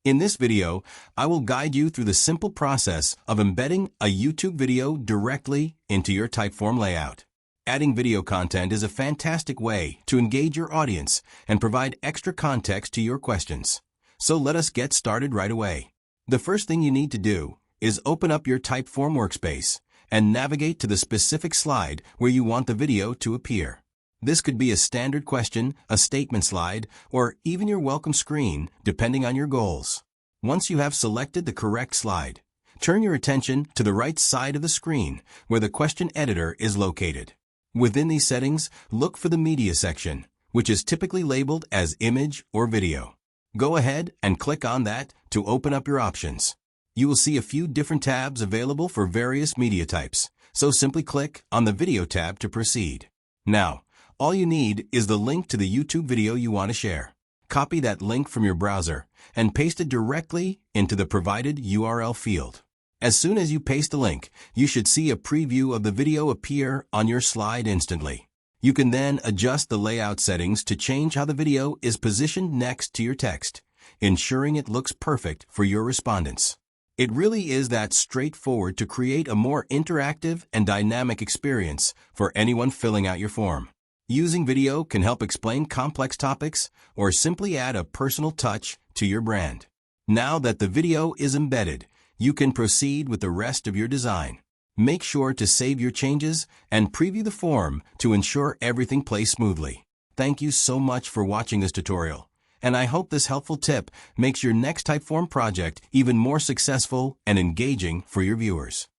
In this video, I will guide you through the simple process of embedding a YouTube video directly into your Typeform layout. Adding video content is a fantastic way to engage your audience and provide extra context to your questions. So let us get started right away. The first thing you need to do is open up your Typeform workspace and navigate to the specific slide where you want the video to appear. This could be a standard question, a statement slide, or even your welcome screen, depending on your goals. Once you have selected the correct slide, turn your attention to the right side of the screen where the question editor is located. Within these settings, look for the media section, which is typically labeled as image or video. Go ahead and click on that to open up your options. You will see a few different tabs available for various media types, so simply click on the video tab to proceed. Now, all you need is the link to the YouTube video you want to share. Copy that link from your browser and paste it directly into the provided URL field. As soon as you paste the link, you should see a preview of the video appear on your slide instantly. You can then adjust the layout settings to change how the video is positioned next to your text, ensuring it looks perfect for your respondents. It really is that straightforward to create a more interactive and dynamic experience for anyone filling out your form. Using video can help explain complex topics or simply add a personal touch to your brand. Now that the video is embedded, you can proceed with the rest of your design. Make sure to save your changes and preview the form to ensure everything plays smoothly. Thank you so much for watching this tutorial, and I hope this helpful tip makes your next Typeform project even more successful and engaging for your viewers.